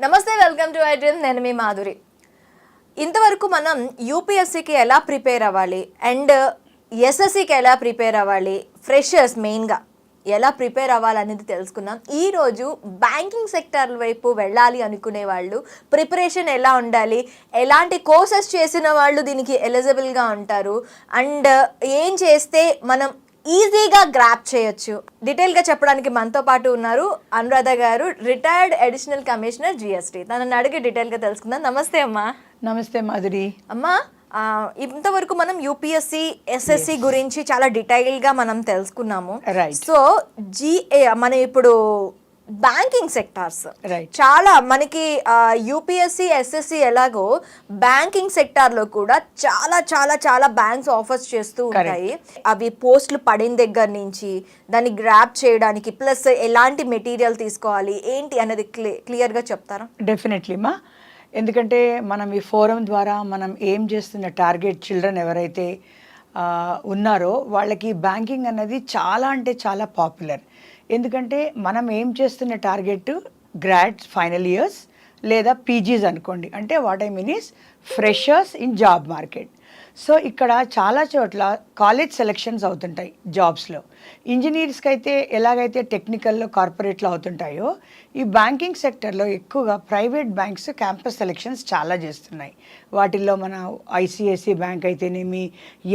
నమస్తే, welcome to iDream. నేను మీ మాధురి. ఇంతవరకు మనం యూపీఎస్సీకి ఎలా ప్రిపేర్ అవ్వాలి అండ్ ఎస్ఎస్సికి ఎలా ప్రిపేర్ అవ్వాలి, ఫ్రెషర్స్ మెయిన్గా ఎలా ప్రిపేర్ అవ్వాలనేది తెలుసుకున్నాం. ఈరోజు బ్యాంకింగ్ సెక్టర్ వైపు వెళ్ళాలి అనుకునే వాళ్ళు ప్రిపరేషన్ ఎలా ఉండాలి, ఎలాంటి కోర్సెస్ చేసిన వాళ్ళు దీనికి ఎలిజిబుల్గా ఉంటారు అండ్ ఏం చేస్తే మనం ఈజీగా గ్రాప్ చేయొచ్చు, డీటెయిల్గా చెప్పడానికి మనతో పాటు ఉన్నారు అనురాధ గారు, రిటైర్డ్ అడిషనల్ కమిషనర్ జిఎస్టీ. తనని అడిగి డీటెయిల్గా తెలుసుకుందాం. నమస్తే అమ్మా. నమస్తే మాధురి. అమ్మా, ఇంతవరకు మనం యూపీఎస్సీ ఎస్ఎస్సి గురించి చాలా డీటెయిల్గా మనం తెలుసుకున్నాము. సో మనం ఇప్పుడు బ్యాంకింగ్ సెక్టార్స్ చాలా మనకి యూపీఎస్సీ ఎస్ఎస్సి ఎలాగో బ్యాంకింగ్ సెక్టార్లో కూడా చాలా చాలా చాలా బ్యాంక్స్ ఆఫర్స్ చేస్తూ ఉంటాయి. అవి పోస్టులు పడిన దగ్గర నుంచి దాన్ని గ్రాప్ చేయడానికి ప్లస్ ఎలాంటి మెటీరియల్ తీసుకోవాలి ఏంటి అనేది క్లియర్గా చెప్తారా? డెఫినెట్లీ మా, ఎందుకంటే మనం ఈ ఫోరం ద్వారా మనం ఏం చేస్తున్న టార్గెట్ చిల్డ్రన్ ఎవరైతే ఉన్నారో వాళ్ళకి బ్యాంకింగ్ అన్నది చాలా అంటే చాలా పాపులర్. ఎందుకంటే మనం ఏం చేస్తున్న టార్గెట్ గ్రాడ్స్, ఫైనల్ ఇయర్స్ లేదా పీజీస్ అనుకోండి. అంటే what I mean is freshers in job market. So ఇక్కడ చాలా చోట్ల కాలేజ్ సెలెక్షన్స్ అవుతుంటాయి జాబ్స్లో. ఇంజనీర్స్కి అయితే ఎలాగైతే టెక్నికల్లో కార్పొరేట్లో అవుతుంటాయో, ఈ బ్యాంకింగ్ సెక్టర్లో ఎక్కువగా ప్రైవేట్ బ్యాంక్స్ క్యాంపస్ సెలెక్షన్స్ చాలా చేస్తున్నాయి. వాటిల్లో మన ఐసిఐసి బ్యాంక్ అయితేనేమి,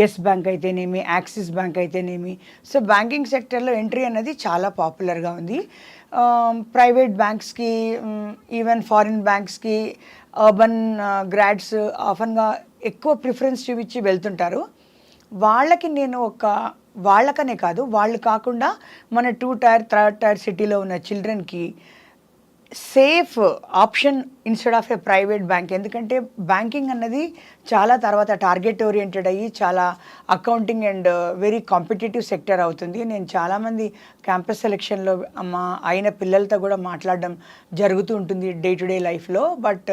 ఎస్ బ్యాంక్ అయితేనేమి, యాక్సిస్ బ్యాంక్ అయితేనేమి. సో బ్యాంకింగ్ సెక్టర్లో ఎంట్రీ అనేది చాలా పాపులర్గా ఉంది. ప్రైవేట్ బ్యాంక్స్కి, ఈవెన్ ఫారిన్ బ్యాంక్స్కి అర్బన్ గ్రాడ్స్ ఆఫన్గా ఎక్కువ ప్రిఫరెన్స్ చూపించి వెళ్తుంటారు. వాళ్ళకి నేను వాళ్ళకనే కాదు, వాళ్ళు కాకుండా మన 2 టైర్ 3 టైర్ సిటీలో ఉన్న చిల్డ్రన్కి safe option instead of a private bank. ఎందుకంటే బ్యాంకింగ్ అన్నది చాలా తర్వాత టార్గెట్ ఓరియంటెడ్ అయ్యి చాలా accounting and very competitive sector అవుతుంది. నేను చాలామంది క్యాంపస్ సెలెక్షన్లో అయిన పిల్లలతో కూడా మాట్లాడడం జరుగుతూ ఉంటుంది డే టు డే లైఫ్లో. But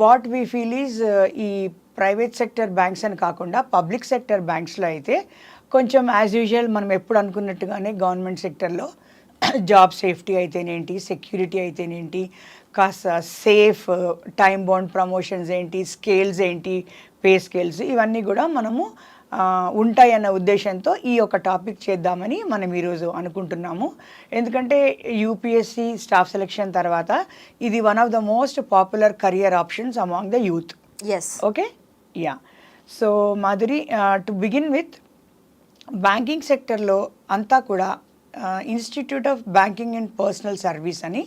what we feel is ఈ ప్రైవేట్ సెక్టర్ బ్యాంక్స్ అని కాకుండా పబ్లిక్ సెక్టర్ బ్యాంక్స్లో అయితే కొంచెం యాజ్ యూజువల్ మనం ఎప్పుడు అనుకున్నట్టుగానే గవర్నమెంట్ సెక్టర్లో జాబ్ సేఫ్టీ అయితేనేంటి, సెక్యూరిటీ అయితేనేంటి, కాస్త సేఫ్ టైం బౌండ్ ప్రమోషన్స్ ఏంటి, స్కేల్స్ ఏంటి, పే స్కేల్స్, ఇవన్నీ కూడా మనము ఉంటాయన్న ఉద్దేశంతో ఈ యొక్క టాపిక్ చేద్దామని మనం ఈరోజు అనుకుంటున్నాము. ఎందుకంటే యూపీఎస్సీ స్టాఫ్ సెలెక్షన్ తర్వాత ఇది one of the most popular career options among the youth. Okay, yeah. So Madhuri, to begin with banking సెక్టర్లో అంతా కూడా institute of banking and personal service అని,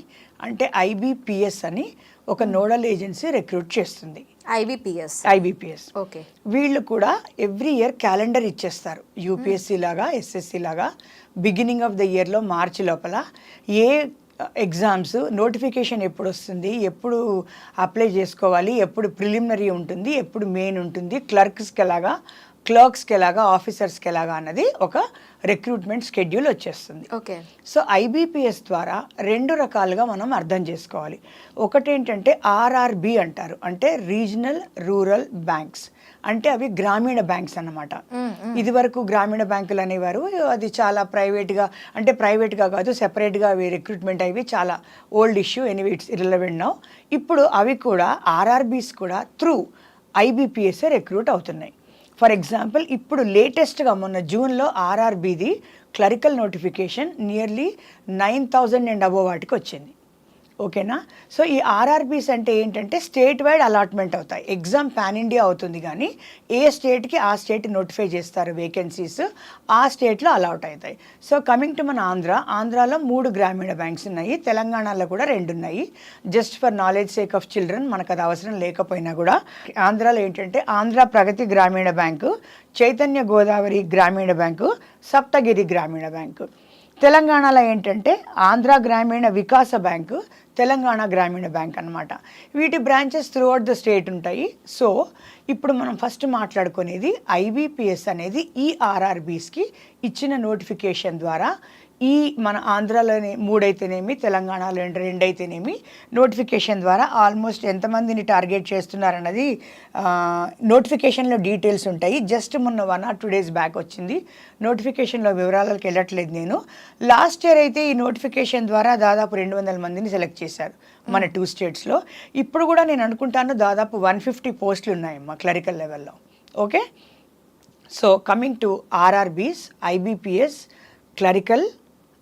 అంటే ఐబీపీఎస్ అని ఒక నోడల్ ఏజెన్సీ రిక్రూట్ చేస్తుంది. IBPS okay. వీళ్ళు కూడా ఎవ్రీ ఇయర్ క్యాలెండర్ ఇచ్చేస్తారు. యూపీఎస్సీ లాగా ఎస్ఎస్సీ లాగా బిగినింగ్ ఆఫ్ ద ఇయర్లో మార్చి లోపల ఏ ఎగ్జామ్స్ నోటిఫికేషన్ ఎప్పుడు వస్తుంది, ఎప్పుడు అప్లై చేసుకోవాలి, ఎప్పుడు ప్రిలిమినరీ ఉంటుంది, ఎప్పుడు మెయిన్ ఉంటుంది, క్లర్క్స్కి ఎలాగా, ఆఫీసర్స్కి ఎలాగా అన్నది ఒక రిక్రూట్మెంట్ షెడ్యూల్ వచ్చేస్తుంది. ఓకే. సో ఐబీపీఎస్ ద్వారా 2 రకాలుగా మనం అర్థం చేసుకోవాలి. ఒకటేంటంటే ఆర్ఆర్బి అంటారు, అంటే రీజనల్ రూరల్ బ్యాంక్స్, అంటే అవి గ్రామీణ బ్యాంక్స్ అన్నమాట. ఇది వరకు గ్రామీణ బ్యాంకులు అనేవారు, అది చాలా ప్రైవేట్గా, అంటే ప్రైవేట్గా కాదు సెపరేట్గా అవి రిక్రూట్మెంట్ అవి చాలా old issue, anyway it's irrelevant now. ఇప్పుడు అవి కూడా ఆర్ఆర్బీస్ కూడా త్రూ ఐబీపీఎస్ఏ రిక్రూట్ అవుతున్నాయి. ఫర్ ఎగ్జాంపుల్, ఇప్పుడు లేటెస్ట్గా మొన్న జూన్లో ఆర్ఆర్బీది clerical notification nearly 9,000 and above వాటికి వచ్చింది. ఓకేనా? సో ఈ ఆర్ఆర్బీస్ అంటే ఏంటంటే స్టేట్ వైడ్ అలాట్మెంట్ అవుతాయి. ఎగ్జామ్ పాన్ ఇండియా అవుతుంది, కానీ ఏ స్టేట్కి ఆ స్టేట్ నోటిఫై చేస్తారు వేకెన్సీస్, ఆ స్టేట్లో అలాట్ అవుతాయి. సో కమింగ్ టు మన ఆంధ్రాలో 3 గ్రామీణ బ్యాంక్స్ ఉన్నాయి, తెలంగాణలో కూడా 2 ఉన్నాయి. Just for knowledge sake of children, మనకు అది అవసరం లేకపోయినా కూడా ఆంధ్రాలో ఏంటంటే ఆంధ్ర ప్రగతి గ్రామీణ బ్యాంకు, చైతన్య గోదావరి గ్రామీణ బ్యాంకు, సప్తగిరి గ్రామీణ బ్యాంకు. తెలంగాణలో ఏంటంటే ఆంధ్ర గ్రామీణ వికాస బ్యాంకు, తెలంగాణ గ్రామీణ బ్యాంక్ అన్నమాట. వీటి బ్రాంచెస్ త్రూఅవుట్ ద స్టేట్ ఉంటాయి. సో ఇప్పుడు మనం ఫస్ట్ మాట్లాడుకునేది ఐబీపీఎస్ అనేది ఈ ఆర్ఆర్బీస్కి ఇచ్చిన నోటిఫికేషన్ ద్వారా ఈ మన ఆంధ్రాలోని 3 అయితేనేమి, తెలంగాణలో 2 అయితేనేమి నోటిఫికేషన్ ద్వారా ఆల్మోస్ట్ ఎంతమందిని టార్గెట్ చేస్తున్నారన్నది నోటిఫికేషన్లో డీటెయిల్స్ ఉంటాయి. జస్ట్ మొన్న 1 or 2 days బ్యాక్ వచ్చింది. నోటిఫికేషన్లో వివరాలకు వెళ్ళట్లేదు నేను. లాస్ట్ ఇయర్ అయితే ఈ నోటిఫికేషన్ ద్వారా దాదాపు 200 మందిని సెలెక్ట్ చేశారు మన 2 స్టేట్స్లో. ఇప్పుడు కూడా నేను అనుకుంటాను దాదాపు 150 పోస్టులు ఉన్నాయమ్మా క్లరికల్ లెవెల్లో. Okay, so coming to RRBs, IBPS, clerical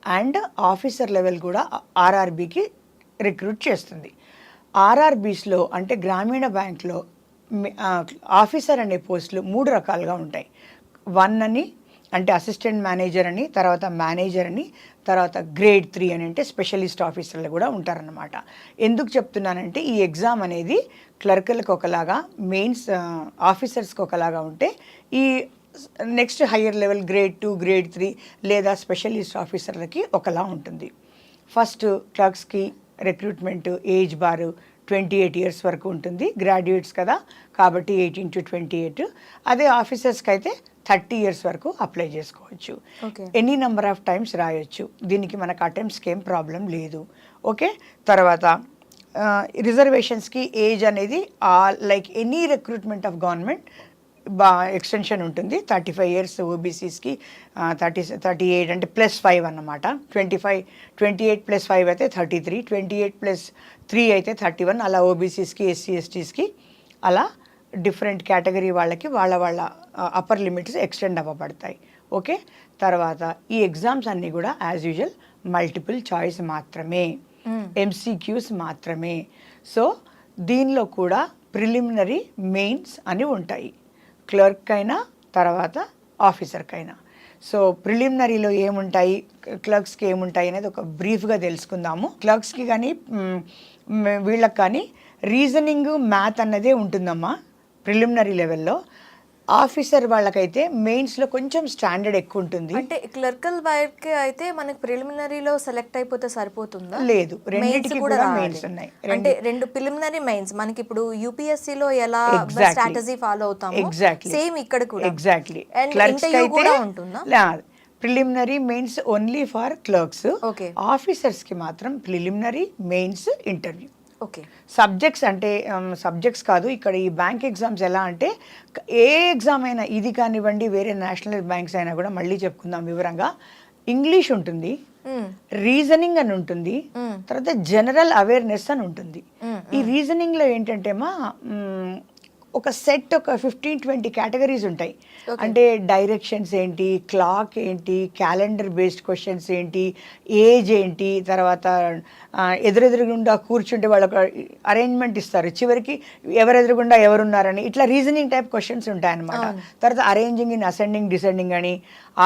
and officer level కూడా ఆర్ఆర్బీకి రిక్రూట్ చేస్తుంది. ఆర్ఆర్బీస్లో అంటే గ్రామీణ బ్యాంక్లో ఆఫీసర్ అనే పోస్టులు 3 రకాలుగా ఉంటాయి. 1 అని అంటే అసిస్టెంట్ మేనేజర్ అని, తర్వాత మేనేజర్ అని, తర్వాత గ్రేడ్ 3 అని అంటే స్పెషలిస్ట్ ఆఫీసర్లు కూడా ఉంటారన్నమాట. ఎందుకు చెప్తున్నానంటే ఈ ఎగ్జామ్ అనేది క్లర్కల్కి ఒకలాగా, మెయిన్స్ ఆఫీసర్స్కి ఒకలాగా ఉంటే ఈ next higher level grade 2, grade 3 లేదా స్పెషలిస్ట్ ఆఫీసర్లకి ఒకలా ఉంటుంది. ఫస్ట్ క్లర్క్స్కి రిక్రూట్మెంట్ ఏజ్ బారు 28 years వరకు ఉంటుంది. గ్రాడ్యుయేట్స్ కదా కాబట్టి 18 to 28. అదే ఆఫీసర్స్కి అయితే 30 years వరకు అప్లై చేసుకోవచ్చు. ఎనీ నెంబర్ ఆఫ్ టైమ్స్ రాయొచ్చు. దీనికి మనకు అటెంప్ట్స్కి ఏం ప్రాబ్లం లేదు. ఓకే, తర్వాత రిజర్వేషన్స్కి ఏజ్ అనేది like any recruitment of government extension ఉంటుంది. 35 years ఓబీసీస్కి, 38 అంటే +5 అన్నమాట. 28 + 5 అయితే 33, 28 + 3 అయితే 31. అలా ఓబీసీస్కి, ఎస్సీ ఎస్టీస్కి అలా డిఫరెంట్ కేటగిరీ వాళ్ళకి వాళ్ళ అప్పర్ లిమిట్స్ ఎక్స్టెండ్ అవ్వబడతాయి. ఓకే, తర్వాత ఈ ఎగ్జామ్స్ అన్నీ కూడా యాజ్ యూజువల్ మల్టిపుల్ చాయిస్ మాత్రమే, ఎంసీక్యూస్ మాత్రమే. సో దీనిలో కూడా ప్రిలిమినరీ, మెయిన్స్ అని ఉంటాయి క్లర్క్ అయినా తర్వాత ఆఫీసర్కైనా. సో ప్రిలిమినరీలో ఏముంటాయి, క్లర్క్స్కి ఏముంటాయి అనేది ఒక బ్రీఫ్గా తెలుసుకుందాము. క్లర్క్స్కి కానీ వీళ్ళకి కానీ రీజనింగ్, మ్యాథ్ అన్నదే ఉంటుందమ్మా ప్రిలిమినరీ లెవెల్లో. ఆఫీసర్ వాళ్ళకైతే మెయిన్స్లో కొంచెం స్టాండర్డ్ ఎక్కువ ఉంటుంది. అంటే క్లర్కల్ వైర్కి అయితే మనకి ప్రిలిమినరీలో సెలెక్ట్ అయిపోతే సరిపోతుందా? లేదు, రెండింటికి కూడా మెయిన్స్ ఉన్నాయి. అంటే 2 ప్రిలిమినరీ మెయిన్స్. మనకి ఇప్పుడు యూపీఎస్సీలో ఎలా స్ట్రాటజీ ఫాలో అవుతామో సేమ్ ఇక్కడ కూడా exactly. Preliminary mains only for clerks. ఆఫీసర్స్కి మాత్రం preliminary, mains, interview. Okay, subjects అంటే సబ్జెక్ట్స్ కాదు ఇక్కడ ఈ బ్యాంక్ ఎగ్జామ్స్ ఎలా అంటే ఏ ఎగ్జామ్ అయినా ఇది కానివ్వండి, వేరే నేషనల్ బ్యాంక్స్ అయినా కూడా మళ్ళీ చెప్పుకుందాం వివరంగా. ఇంగ్లీష్ ఉంటుంది, రీజనింగ్ అని ఉంటుంది, తర్వాత జనరల్ అవేర్నెస్ అని ఉంటుంది. ఈ రీజనింగ్లో ఏంటంటే ఒక సెట్ ఒక 15-20 కేటగిరీస్ ఉంటాయి. అంటే డైరెక్షన్స్ ఏంటి, క్లాక్ ఏంటి, క్యాలెండర్ బేస్డ్ క్వశ్చన్స్ ఏంటి, ఏజ్ ఏంటి, తర్వాత ఎదురెదురుగుండా కూర్చుంటే వాళ్ళకి అరేంజ్మెంట్ ఇస్తారు, చివరికి ఎవరెదురుగుండా ఎవరున్నారని ఇట్లా రీజనింగ్ టైప్ క్వశ్చన్స్ ఉంటాయన్నమాట. తర్వాత అరేంజింగ్ ఇన్ అసెండింగ్, డిసెండింగ్ అని,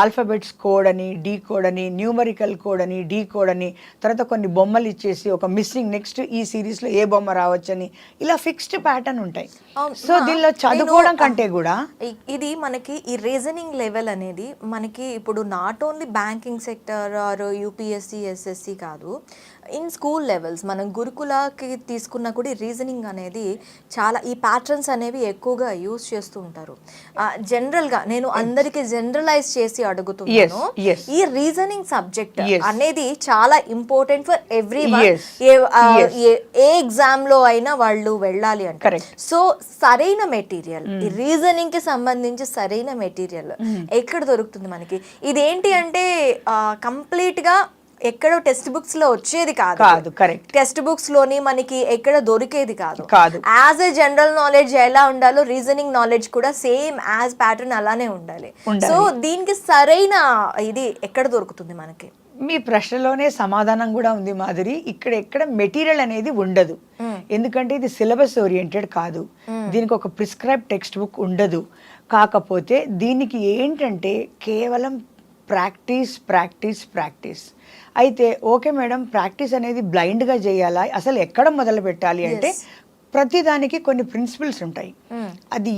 ఆల్ఫాబెట్స్ కోడ్ అని, డీ కోడ్ అని, న్యూమరికల్ కోడ్ అని, డీ కోడ్ అని, తర్వాత కొన్ని బొమ్మలు ఇచ్చేసి ఒక మిస్సింగ్ నెక్స్ట్ ఈ సిరీస్లో ఏ బొమ్మ రావచ్చని ఇలా ఫిక్స్డ్ ప్యాటర్న్ ఉంటాయి. సో దీనిలో చదువుకోవడం కంటే కూడా ఇది మనకి ఈ రీజనింగ్ లెవెల్ అనేది మనకి ఇప్పుడు not only banking sector are UPSC, SSC కాదు, ఇన్ స్కూల్ లెవెల్స్ మనం గురుకులకి తీసుకున్న కూడా రీజనింగ్ అనేది చాలా ఈ ప్యాటర్న్స్ అనేవి ఎక్కువగా యూజ్ చేస్తూ ఉంటారు. జనరల్గా నేను అందరికీ జనరలైజ్ చేసి అడుగుతున్నాను, ఈ రీజనింగ్ సబ్జెక్ట్ అనేది చాలా important for every one. A exam లో అయినా వాళ్ళు వెళ్ళాలి అంటే. సో సరైన మెటీరియల్, ఈ రీజనింగ్ కి సంబంధించి సరైన మెటీరియల్ ఎక్కడ దొరుకుతుంది మనకి? ఇదేంటి అంటే కంప్లీట్ గా ఎక్కడో టెక్స్ట్ బుక్స్ లో వచ్చేది కాదు. కరెక్ట్, టెక్స్ట్ బుక్స్ లోని మనకి ఎక్కడ దొరికేది కాదు. యాజ్ ఏ జనరల్ నాలెడ్జ్ ఎలా ఉండాలో రీజనింగ్ నాలెడ్జ్ కూడా సేమ్ యాజ్ ప్యాటర్న్ అలానే ఉండాలి. సో దీనికి సరైన ఇది ఎక్కడ దొరుకుతుంది మనకి? మీ ప్రశ్నలోనే సమాధానం కూడా ఉంది మాధురి. ఎక్కడ మెటీరియల్ అనేది ఉండదు, ఎందుకంటే ఇది సిలబస్ ఓరియంటెడ్ కాదు, దీనికి ఒక ప్రిస్క్రైబ్ టెక్స్ట్ బుక్ ఉండదు. కాకపోతే దీనికి ఏంటంటే కేవలం ప్రాక్టీస్ ప్రాక్టీస్ ప్రాక్టీస్. అయితే ఓకే మేడం, ప్రాక్టీస్ అనేది బ్లైండ్గా చేయాలా, అసలు ఎక్కడ మొదలు పెట్టాలి అంటే ప్రతిదానికి కొన్ని ప్రిన్సిపల్స్ ఉంటాయి. అది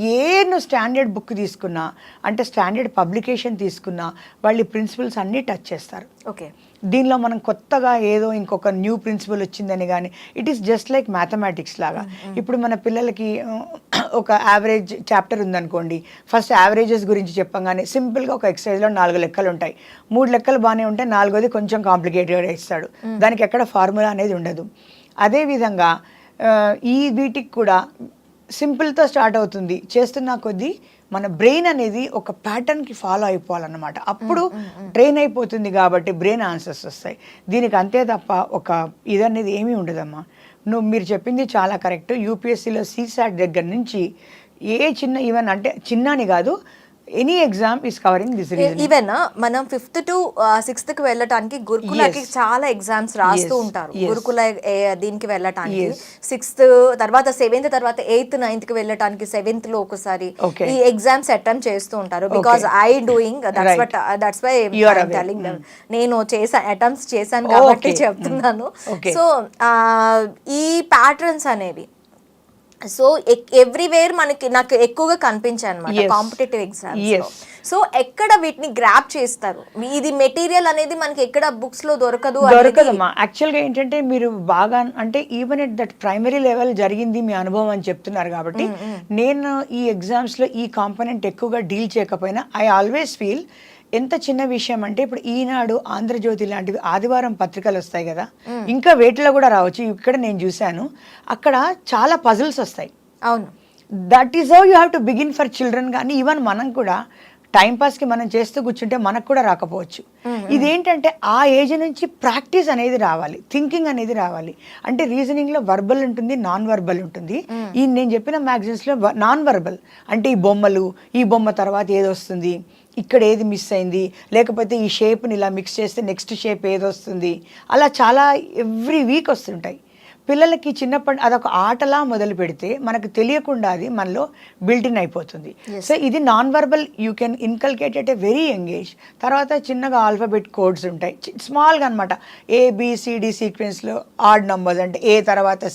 నువ్వు స్టాండర్డ్ బుక్ తీసుకున్నా అంటే స్టాండర్డ్ పబ్లికేషన్ తీసుకున్నా వాళ్ళు ప్రిన్సిపల్స్ అన్నీ టచ్ చేస్తారు. ఓకే, దీనిలో మనం కొత్తగా ఏదో ఇంకొక న్యూ ప్రిన్సిపల్ వచ్చిందని కానీ it is just like mathematics లాగా. ఇప్పుడు మన పిల్లలకి ఒక యావరేజ్ చాప్టర్ ఉందనుకోండి, ఫస్ట్ యావరేజెస్ గురించి చెప్పంగానే సింపుల్గా ఒక ఎక్సర్సైజ్లో 4 లెక్కలు ఉంటాయి. 3 లెక్కలు బాగానే ఉంటాయి, 4వది కొంచెం కాంప్లికేటెడ్గా ఇస్తాడు, దానికి ఎక్కడ ఫార్ములా అనేది ఉండదు. అదేవిధంగా ఈ వీటికి కూడా సింపుల్తో స్టార్ట్ అవుతుంది, చేస్తున్న కొద్దీ మన బ్రెయిన్ అనేది ఒక ప్యాటర్న్కి ఫాలో అయిపోవాలన్నమాట. అప్పుడు ట్రైన్ అయిపోతుంది కాబట్టి బ్రెయిన్ ఆన్సర్స్ వస్తాయి. దీనికి అంతే తప్ప ఒక ఇదనేది ఏమీ ఉండదమ్మా. మీరు చెప్పింది చాలా కరెక్ట్. యూపీఎస్సీలో సీసాట్ దగ్గర నుంచి ఏ చిన్న ఈవెన్ అంటే చిన్నని కాదు, any exam is covering this reason. Even మనం 5th to 6th కి వెళ్ళటానికి గురుకులకి చాలా ఎగ్జామ్స్ రాస్తూ ఉంటారు. గురుకుల దీనికి వెళ్ళటానికి 6th తర్వాత 7th తర్వాత 8th 9th కి వెళ్ళటానికి 7th లో ఒకసారి ఈ ఎగ్జామ్స్ అటెంప్ట్ చేస్తూ ఉంటారు. Because I doing that's why telling them. నేను అటెంప్ట్స్ చేశాను కాబట్టి చెప్తున్నాను. సో ఈ ప్యాటర్న్స్ అనేవి సో ఎవ్రీవేర్ నాకు ఎక్కువగా కనిపించాయి అనమాట కాంపిటేటివ్ ఎగ్జామ్స్. సో ఎక్కడ వీటిని గ్రాప్ చేస్తారు? ఇది మెటీరియల్ అనేది మనకి ఎక్కడ బుక్స్ లో దొరకదమ్మా. యాక్చువల్గా ఏంటంటే మీరు బాగా అంటే even at that primary level జరిగింది మీ అనుభవం అని చెప్తున్నారు కాబట్టి నేను ఈ ఎగ్జామ్స్ లో ఈ కాంపోనెంట్ ఎక్కువగా డీల్ చేయకపోయినా ఐ ఆల్వేస్ ఫీల్ ఎంత చిన్న విషయం అంటే ఇప్పుడు ఈనాడు, ఆంధ్రజ్యోతి లాంటివి ఆదివారం పత్రికలు వస్తాయి కదా, ఇంకా వేటిలో కూడా రావచ్చు. ఇక్కడ నేను చూశాను, అక్కడ చాలా పజిల్స్ వస్తాయి. అవును, that is how you have to begin for children. కానీ ఈవెన్ మనం కూడా టైంపాస్కి మనం చేస్తూ కూర్చుంటే మనకు కూడా రాకపోవచ్చు. ఇదేంటంటే ఆ ఏజ్ నుంచి ప్రాక్టీస్ అనేది రావాలి, థింకింగ్ అనేది రావాలి. అంటే రీజనింగ్లో వర్బల్ ఉంటుంది, నాన్ వర్బల్ ఉంటుంది. ఈ నేను చెప్పిన మ్యాగజైన్స్లో నాన్ వర్బల్ అంటే ఈ బొమ్మలు, ఈ బొమ్మ తర్వాత ఏది వస్తుంది, ఇక్కడ ఏది మిస్ అయింది, లేకపోతే ఈ షేప్ని ఇలా మిక్స్ చేస్తే నెక్స్ట్ షేప్ ఏది వస్తుంది, అలా చాలా ఎవ్రీ వీక్ వస్తుంటాయి. పిల్లలకి చిన్నప్పటి అదొక ఆటలా మొదలు పెడితే మనకు తెలియకుండా అది మనలో బిల్టిన్ అయిపోతుంది. సో ఇది non verbal you can inculcate at a very young age. తర్వాత చిన్నగా ఆల్ఫాబెట్ కోడ్స్ ఉంటాయి, స్మాల్గా అనమాట. ఏబిసిడి సీక్వెన్స్లో ఆడ్ నంబర్స్ అంటే ఏ తర్వాత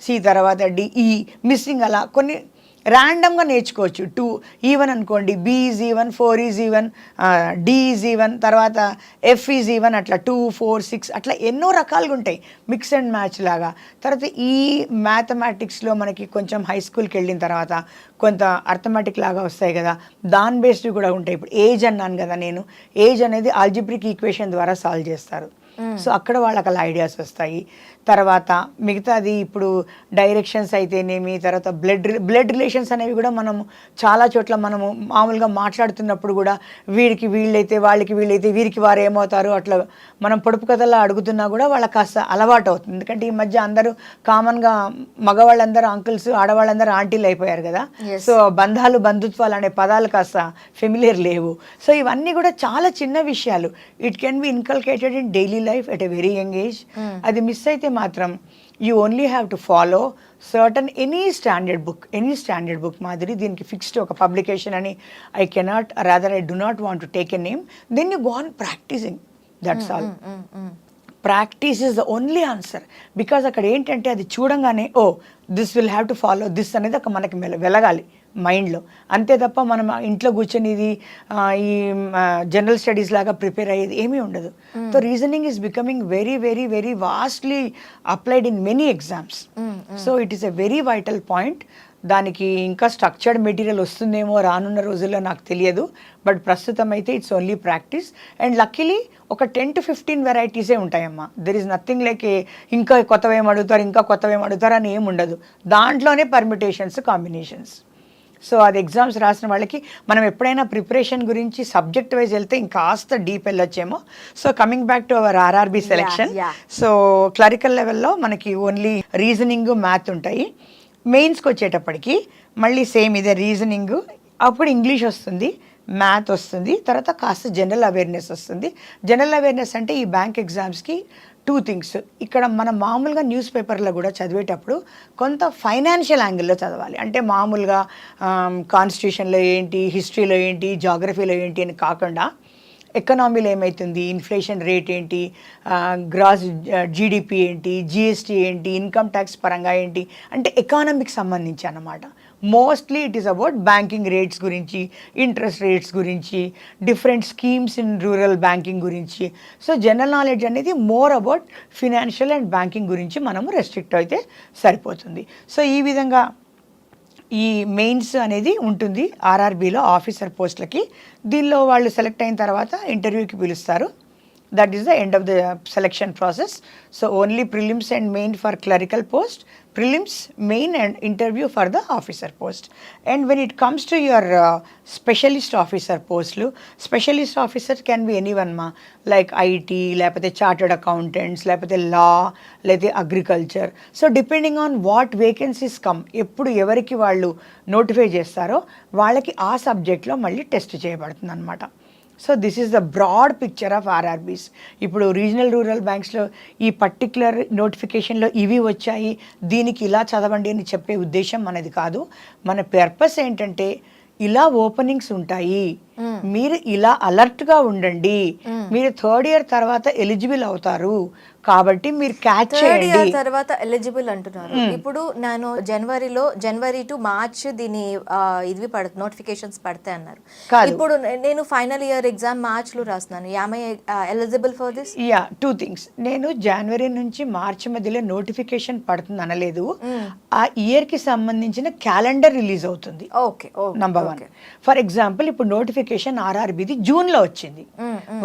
సి తర్వాత డి, ఈ మిస్సింగ్, అలా కొన్ని ర్యాండమ్గా నేర్చుకోవచ్చు. 2 ఈవెన్ అనుకోండి, B is even, 4 is even, D is even, తర్వాత ఎఫ్ ఈజ్ ఈవెన్, అట్లా 2, 4, 6 అట్లా ఎన్నో రకాలుగా ఉంటాయి, మిక్స్ అండ్ మ్యాచ్ లాగా. తర్వాత ఈ మ్యాథమెటిక్స్లో మనకి కొంచెం హై స్కూల్కి వెళ్ళిన తర్వాత కొంత అర్థమెటిక్ లాగా వస్తాయి కదా, దాని బేస్డ్ కూడా ఉంటాయి. ఇప్పుడు ఏజ్ అన్నాను కదా నేను, ఏజ్ అనేది ఆల్జిబ్రిక్ ఈక్వేషన్ ద్వారా సాల్వ్ చేస్తారు. సో అక్కడ వాళ్ళకి అలా ఐడియాస్ వస్తాయి. తర్వాత మిగతాది ఇప్పుడు డైరెక్షన్స్ అయితేనేమి, తర్వాత బ్లడ్ రిలేషన్స్ అనేవి కూడా మనం చాలా చోట్ల మనము మామూలుగా మాట్లాడుతున్నప్పుడు కూడా వీడికి వీళ్ళైతే వాళ్ళకి వీళ్ళైతే వీరికి వారు ఏమవుతారు అట్లా మనం పొడుపు కథలా అడుగుతున్నా కూడా వాళ్ళకి కాస్త అలవాటు అవుతుంది. ఎందుకంటే ఈ మధ్య అందరూ కామన్గా మగవాళ్ళందరూ అంకుల్స్, ఆడవాళ్ళందరూ ఆంటీలు అయిపోయారు కదా. సో బంధాలు, బంధుత్వాలు అనే పదాలు కాస్త ఫెమిలియర్ లేవు. సో ఇవన్నీ కూడా చాలా చిన్న విషయాలు. It can be inculcated in daily life at a very young age. అది మిస్ అయితే మాత్రం you only have to follow certain any standard book మాదిరి. దీనికి ఫిక్స్డ్ ఒక పబ్లికేషన్ అని I cannot, rather I do not want to take a name. Then you go on practising, that's all. Practice is the only answer. Because అక్కడ ఏంటంటే అది చూడంగానే oh this will have to follow this అనేది ఒక మనకి వెలగాలి మైండ్లో. అంతే తప్ప మనం ఇంట్లో కూర్చొని ఇది ఈ జనరల్ స్టడీస్ లాగా ప్రిపేర్ అయ్యేది ఏమీ ఉండదు. So reasoning is becoming very very very vastly applied in many exams. So it is a very vital point. దానికి ఇంకా స్ట్రక్చర్డ్ మెటీరియల్ వస్తుందేమో రానున్న రోజుల్లో నాకు తెలియదు. బట్ ప్రస్తుతం అయితే it's only practice. And luckily ఒక 10 to 15 వెరైటీసే ఉంటాయమ్మా. దెర్ ఈజ్ నథింగ్ లైక్ ఇంకా కొత్తవేం అడుగుతారు అని ఏమి ఉండదు. దాంట్లోనే పర్మిటేషన్స్, కాంబినేషన్స్. సో అది ఎగ్జామ్స్ రాసిన వాళ్ళకి మనం ఎప్పుడైనా ప్రిపరేషన్ గురించి సబ్జెక్ట్ వైజ్ వెళ్తే ఇంకాస్త డీప్ వెళ్ళొచ్చేమో. So coming back to our RRB selection. So clerical లెవెల్లో మనకి ఓన్లీ రీజనింగ్, మ్యాథ్ ఉంటాయి. మెయిన్స్కి వచ్చేటప్పటికి మళ్ళీ సేమ్ ఇదే రీజనింగ్, అప్పుడు ఇంగ్లీష్ వస్తుంది, మ్యాథ్ వస్తుంది, తర్వాత కాస్త జనరల్ అవేర్నెస్ వస్తుంది. జనరల్ అవేర్నెస్ అంటే ఈ బ్యాంక్ ఎగ్జామ్స్కి 2 థింగ్స్. ఇక్కడ మనం మామూలుగా న్యూస్ పేపర్లో కూడా చదివేటప్పుడు కొంత ఫైనాన్షియల్ యాంగిల్లో చదవాలి. అంటే మామూలుగా కాన్స్టిట్యూషన్లో ఏంటి, హిస్టరీలో ఏంటి, జాగ్రఫీలో ఏంటి అని కాకుండా ఎకనామీలో ఏమవుతుంది, ఇన్ఫ్లేషన్ రేట్ ఏంటి, గ్రాస్ జీడిపి ఏంటి, జిఎస్టీ ఏంటి, ఇన్కమ్ ట్యాక్స్ పరంగా ఏంటి, అంటే ఎకానమీకి సంబంధించి అన్నమాట. Mostly it is about banking rates గురించి, ఇంట్రెస్ట్ రేట్స్ గురించి, different schemes in rural banking గురించి. సో జనరల్ నాలెడ్జ్ అనేది more about financial and banking గురించి మనము రెస్ట్రిక్ట్ అయితే సరిపోతుంది. సో ఈ విధంగా ఈ మెయిన్స్ అనేది ఉంటుంది ఆర్ఆర్బీలో ఆఫీసర్ పోస్టులకి. దీనిలో వాళ్ళు సెలెక్ట్ అయిన తర్వాత ఇంటర్వ్యూకి పిలుస్తారు. That is the end of the selection process. So only prelims and main for clerical post, prelims, main and interview for the officer post. And when it comes to your specialist officer పోస్టులు, specialist officer can be any one మా, like IT, లేకపోతే chartered accountants, లేకపోతే law, లేకపోతే agriculture. So depending on what vacancies come, ఎప్పుడు ఎవరికి వాళ్ళు notify చేస్తారో వాళ్ళకి ఆ సబ్జెక్ట్లో మళ్ళీ టెస్ట్ చేయబడుతుంది అనమాట. So this is the broad picture of RRBs. ఇప్పుడు రీజనల్ రూరల్ బ్యాంక్స్లో ఈ పర్టిక్యులర్ నోటిఫికేషన్లో ఇవి వచ్చాయి, దీనికి ఇలా చదవండి అని చెప్పే ఉద్దేశం మనది కాదు. మన పర్పస్ ఏంటంటే ఇలా ఓపెనింగ్స్ ఉంటాయి, మీరు ఇలా అలర్ట్గా ఉండండి, మీరు థర్డ్ ఇయర్ తర్వాత ఎలిజిబుల్ అవుతారు కాబట్టి మీరు క్యాచ్ చేయండి. తర్వాత ఎలిజిబుల్ అంటున్నారు. ఇప్పుడు నేను జనవరి టు మార్చ్ దీని ఇది నోటిఫికేషన్స్ పడతాయి అన్నారు. ఇప్పుడు నేను ఫైనల్ ఇయర్ ఎగ్జామ్ మార్చ్ లో రాస్తున్నాను. Am I eligible for this? Yeah, 2 things. నేను జనవరి నుంచి మార్చ్ మధ్యలో నోటిఫికేషన్ పడుతుంది అనలేదు. ఆ ఇయర్ కి సంబంధించిన క్యాలెండర్ రిలీజ్ అవుతుంది. Okay, number 1. ఫర్ ఎగ్జాంపుల్ ఇప్పుడు నోటిఫికేషన్ ఆర్ఆర్బీది జూన్లో వచ్చింది,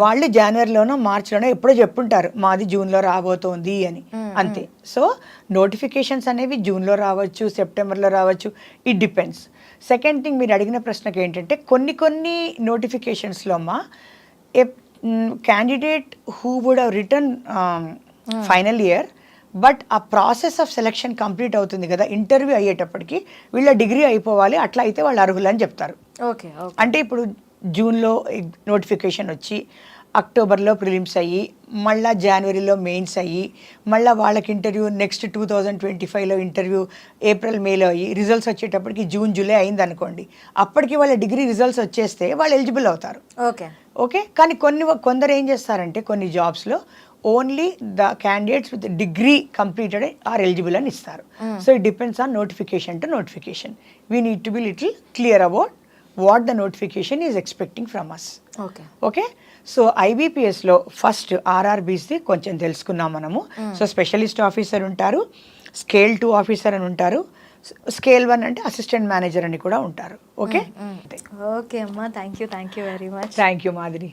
వాళ్ళు జనవరిలోనో మార్చిలోనో ఎప్పుడో చెప్పుంటారు మాది జూన్లో రాబోతోంది అని, అంతే. సో నోటిఫికేషన్స్ అనేవి జూన్లో రావచ్చు, సెప్టెంబర్లో రావచ్చు, ఇట్ డిపెండ్స్. సెకండ్ థింగ్, మీరు అడిగిన ప్రశ్నకి ఏంటంటే కొన్ని నోటిఫికేషన్స్లో అమ్మా a candidate who would have written final year, but ఆ ప్రాసెస్ ఆఫ్ సెలెక్షన్ కంప్లీట్ అవుతుంది కదా, ఇంటర్వ్యూ అయ్యేటప్పటికి వీళ్ళ డిగ్రీ అయిపోవాలి, అట్లా అయితే వాళ్ళు అర్హులు అని చెప్తారు. ఓకే, అంటే ఇప్పుడు జూన్లో నోటిఫికేషన్ వచ్చి అక్టోబర్లో ప్రిలిమ్స్ అయ్యి, మళ్ళీ జనవరిలో మెయిన్స్ అయ్యి, మళ్ళీ వాళ్ళకి ఇంటర్వ్యూ నెక్స్ట్ 2025లో ఇంటర్వ్యూ ఏప్రిల్ మేలో అయ్యి, రిజల్ట్స్ వచ్చేటప్పటికి జూన్ జూలై అయింది అనుకోండి, అప్పటికి వాళ్ళ డిగ్రీ రిజల్ట్స్ వచ్చేస్తే వాళ్ళు ఎలిజిబుల్ అవుతారు. ఓకే. కానీ కొందరు ఏం చేస్తారంటే కొన్ని జాబ్స్లో only the candidates with degree completed are eligible అని ఇస్తారు. So it depends on notification to notification. We need to be little clear about what the notification is expecting from us. Okay. So ఐబీపీఎస్లో first ఆర్ఆర్బీస్ది కొంచెం తెలుసుకున్నాం మనము. So specialist officer ఉంటారు, scale 2 officer అని ఉంటారు, స్కేల్ 1 అంటే అసిస్టెంట్ మేనేజర్ అని కూడా ఉంటారు. ఓకే. ఓకే అమ్మా, thank you very much. Thank you Madhuri.